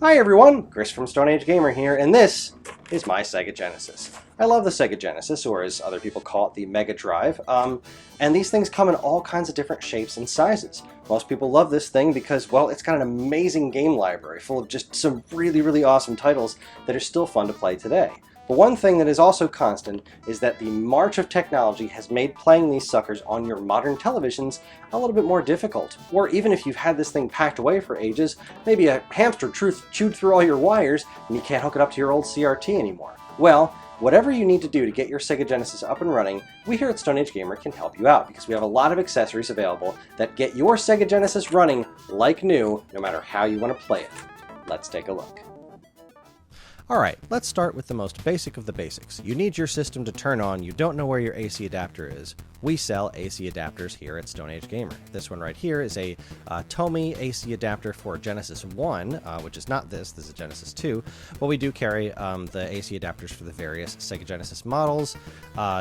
Hi everyone, Chris from Stone Age Gamer here, and this is my Sega Genesis. I love the Sega Genesis, or as other people call it, the Mega Drive, and these things come in all kinds of different shapes and sizes. Most people love this thing because, well, it's got an amazing game library full of just some really awesome titles that are still fun to play today. But one thing that is also constant is that the march of technology has made playing these suckers on your modern televisions a little bit more difficult. Or even if you've had this thing packed away for ages, maybe a hamster chewed through all your wires and you can't hook it up to your old CRT anymore. Well, whatever you need to do to get your Sega Genesis up and running, we here at Stone Age Gamer can help you out because we have a lot of accessories available that get your Sega Genesis running like new, no matter how you want to play it. Let's take a look. Alright, let's start with the most basic of the basics. You need your system to turn on, you don't know where your AC adapter is. We sell AC adapters here at Stone Age Gamer. This one right here is a Tomy AC adapter for Genesis 1, which is not this is Genesis 2, but we do carry the AC adapters for the various Sega Genesis models.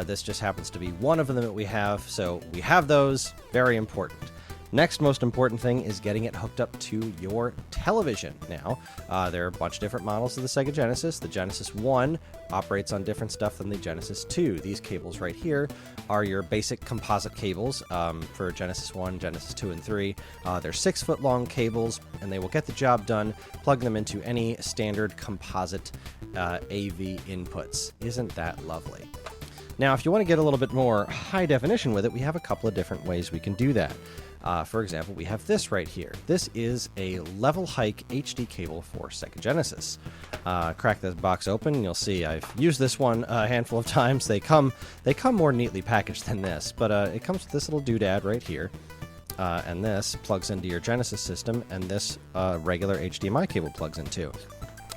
This just happens to be one of them that we have, so we have those, very important. Next most important thing is getting it hooked up to your television. Now, there are a bunch of different models of the Sega Genesis. The Genesis 1 operates on different stuff than the Genesis 2. These cables right here are your basic composite cables for Genesis 1, Genesis 2, and 3. They're 6-foot long cables, and they will get the job done. Plug them into any standard composite AV inputs. Isn't that lovely? Now, if you want to get a little bit more high definition with it, we have a couple of different ways we can do that. For example, we have this right here. This is a level hike HD cable for Sega Genesis. Crack this box open, and you'll see I've used this one a handful of times. They come more neatly packaged than this, but it comes with this little doodad right here. And this plugs into your Genesis system, and this regular HDMI cable plugs in too.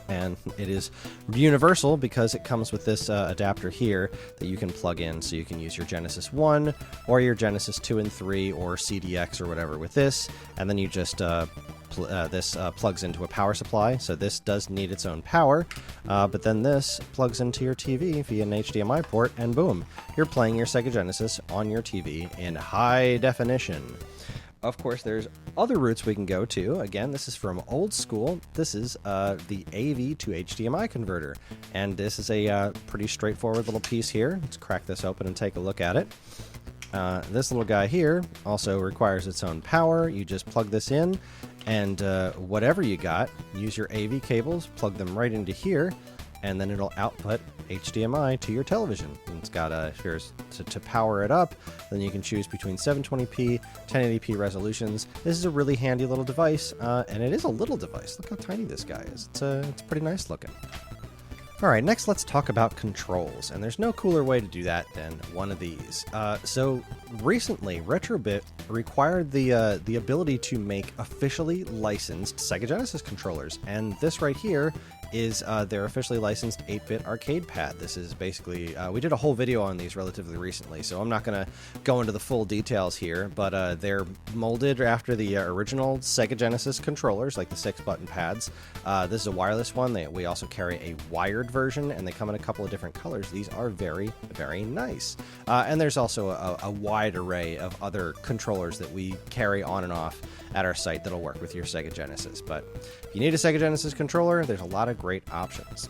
And it is universal because it comes with this adapter here that you can plug in, so you can use your Genesis 1 or your Genesis 2 and 3 or CDX or whatever with this, and then you just this plugs into a power supply, so this does need its own power, but then this plugs into your TV via an HDMI port, and boom, you're playing your Sega Genesis on your TV in high definition. Of course, there's other routes we can go to. Again, this is from old school. This is the AV to HDMI converter. And this is a pretty straightforward little piece here. Let's crack this open and take a look at it. This little guy here also requires its own power. You just plug this in, and whatever you got, use your AV cables, plug them right into here, and then it'll output HDMI to your television. And it's got to power it up, then you can choose between 720p, 1080p resolutions. This is a really handy little device, and it is a little device. Look how tiny this guy is. It's pretty nice looking. Alright, next let's talk about controls, and there's no cooler way to do that than one of these. So recently, Retrobit required the ability to make officially licensed Sega Genesis controllers, and this right here is their officially licensed 8-bit arcade pad. This is basically, we did a whole video on these relatively recently, so I'm not going to go into the full details here, but they're molded after the original Sega Genesis controllers, like the 6-button pads. This is a wireless one. We also carry a wired version, and they come in a couple of different colors. These are very nice. And there's also a wide array of other controllers that we carry on and off at our site that'll work with your Sega Genesis. But if you need a Sega Genesis controller, there's a lot of great options.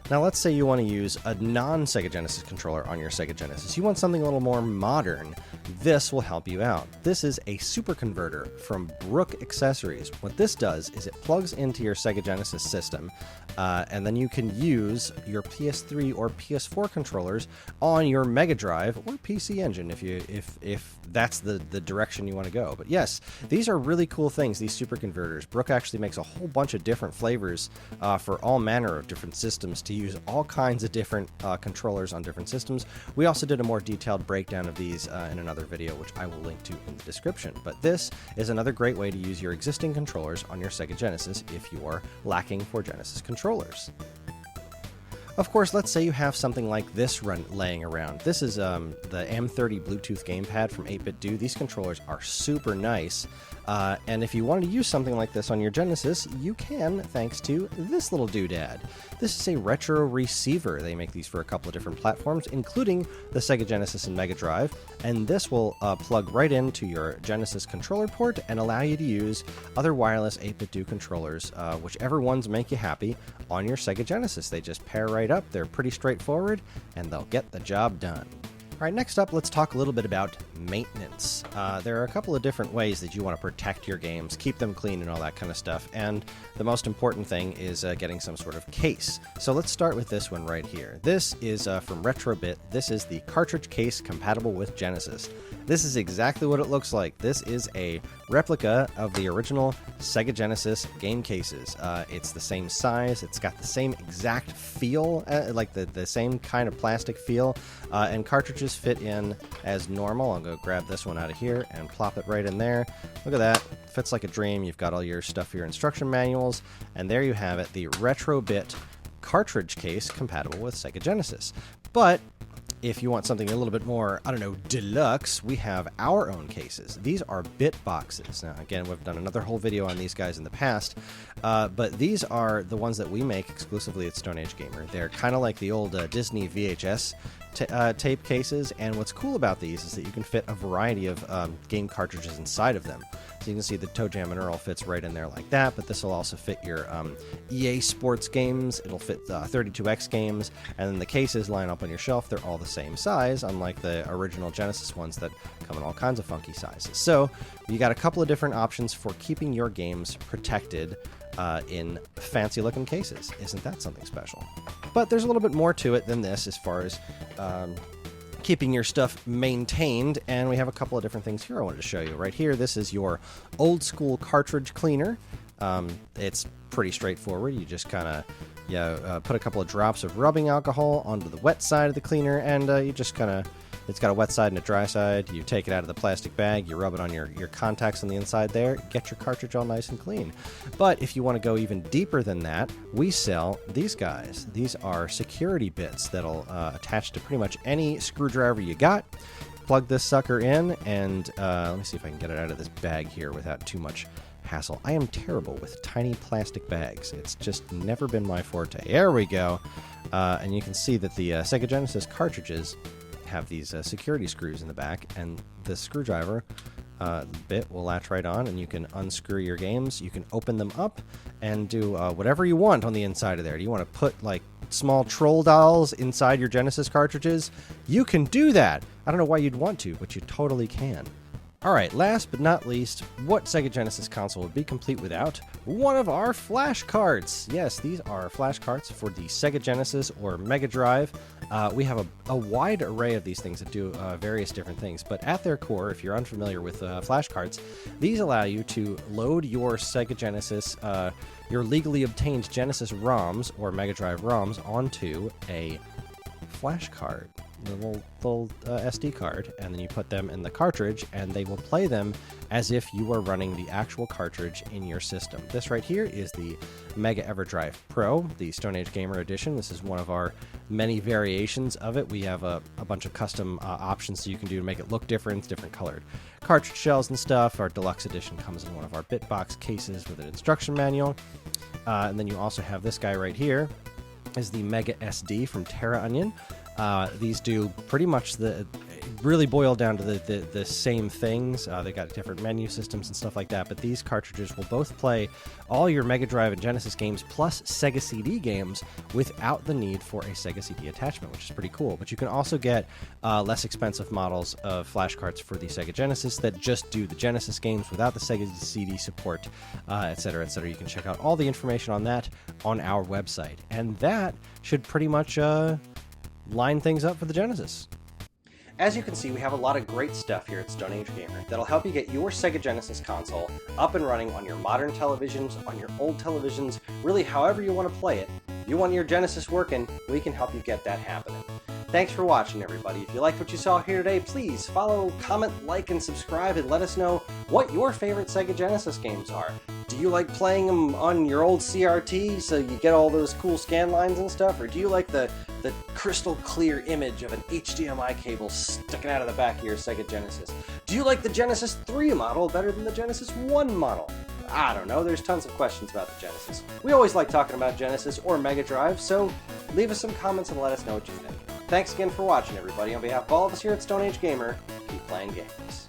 Now let's say you want to use a non-Sega Genesis controller on your Sega Genesis. You want something a little more modern. This will help you out. This is a super converter from Brook Accessories. What this does is it plugs into your Sega Genesis system, and then you can use your PS3 or PS4 controllers on your Mega Drive or PC Engine if that's the direction you want to go. But yes, these are really cool things, these super converters. Brook actually makes a whole bunch of different flavors for all manner of different systems to use all kinds of different controllers on different systems. We also did a more detailed breakdown of these in another video, which I will link to in the description. But this is another great way to use your existing controllers on your Sega Genesis if you are lacking for Genesis controllers. Of course, let's say you have something like this laying around. This is the M30 Bluetooth gamepad from 8BitDo. These controllers are super nice. And if you wanted to use something like this on your Genesis, you can, thanks to this little doodad. This is a retro receiver. They make these for a couple of different platforms, including the Sega Genesis and Mega Drive. And this will plug right into your Genesis controller port and allow you to use other wireless 8BitDo controllers, whichever ones make you happy, on your Sega Genesis. They just pair right up. They're pretty straightforward, and they'll get the job done. All right, next up, let's talk a little bit about maintenance. There are a couple of different ways that you want to protect your games, keep them clean and all that kind of stuff, and the most important thing is getting some sort of case. So let's start with this one right here. This is from Retrobit. This is the cartridge case compatible with Genesis. This is exactly what it looks like. This is a replica of the original Sega Genesis game cases. It's the same size, it's got the same exact feel, like the same kind of plastic feel, and cartridges fit in as normal. I'll go grab this one out of here and plop it right in there. Look at that. Fits like a dream. You've got all your stuff for your instruction manuals, and there you have it, the Retrobit cartridge case compatible with Sega Genesis. But if you want something a little bit more, I don't know, deluxe, we have our own cases. These are bit boxes. Now, again, we've done another whole video on these guys in the past, but these are the ones that we make exclusively at Stone Age Gamer. They're kind of like the old Disney VHS tape cases, and what's cool about these is that you can fit a variety of game cartridges inside of them. So you can see the Toe Jam and Earl fits right in there like that, but this will also fit your EA Sports games, it'll fit 32X games, and then the cases line up on your shelf. They're all the same size, unlike the original Genesis ones that come in all kinds of funky sizes. So you got a couple of different options for keeping your games protected in fancy looking cases. Isn't that something special? But there's a little bit more to it than this as far as keeping your stuff maintained, and we have a couple of different things here I wanted to show you. Right here, this is your old school cartridge cleaner. It's pretty straightforward. You just kind of put a couple of drops of rubbing alcohol onto the wet side of the cleaner, and you just kind of, it's got a wet side and a dry side. You take it out of the plastic bag, you rub it on your contacts on the inside there, get your cartridge all nice and clean. But if you want to go even deeper than that, we sell these guys. These are security bits that'll attach to pretty much any screwdriver you got. Plug this sucker in, and let me see if I can get it out of this bag here without too much hassle. I am terrible with tiny plastic bags. It's just never been my forte. There we go. And you can see that the Sega Genesis cartridges have these security screws in the back, and the screwdriver bit will latch right on, and you can unscrew your games. You can open them up and do whatever you want on the inside of there. Do you want to put like small troll dolls inside your Genesis cartridges? You can do that. I don't know why you'd want to, but you totally can. Alright, last but not least, what Sega Genesis console would be complete without one of our flash carts? Yes, these are flash carts for the Sega Genesis or Mega Drive. We have a wide array of these things that do various different things, but at their core, if you're unfamiliar with flash carts, these allow you to load your Sega Genesis, your legally obtained Genesis ROMs or Mega Drive ROMs onto a flash card. The little SD card, and then you put them in the cartridge, and they will play them as if you were running the actual cartridge in your system. This right here is the Mega EverDrive Pro, the Stone Age Gamer Edition. This is one of our many variations of it. We have a bunch of custom options so you can do to make it look different, different colored cartridge shells and stuff. Our deluxe edition comes in one of our bitbox cases with an instruction manual. And then you also have this guy right here, is the Mega SD from Terra Onion. These do pretty much really boil down to the same things. They got different menu systems and stuff like that, but these cartridges will both play all your Mega Drive and Genesis games plus Sega CD games without the need for a Sega CD attachment, which is pretty cool. But you can also get less expensive models of flash carts for the Sega Genesis that just do the Genesis games without the Sega CD support, etc., etc. You can check out all the information on that on our website. And that should pretty much line things up for the Genesis. As you can see, we have a lot of great stuff here at Stone Age Gamer that'll help you get your Sega Genesis console up and running on your modern televisions, on your old televisions, really however you want to play it. You want your Genesis working, we can help you get that happening. Thanks for watching, everybody. If you liked what you saw here today, please follow, comment, like, and subscribe, and let us know what your favorite Sega Genesis games are. Do you like playing them on your old CRT so you get all those cool scan lines and stuff? Or do you like the crystal clear image of an HDMI cable sticking out of the back of your Sega Genesis? Do you like the Genesis 3 model better than the Genesis 1 model? I don't know, there's tons of questions about the Genesis. We always like talking about Genesis or Mega Drive, so leave us some comments and let us know what you think. Thanks again for watching, everybody. On behalf of all of us here at Stone Age Gamer, keep playing games.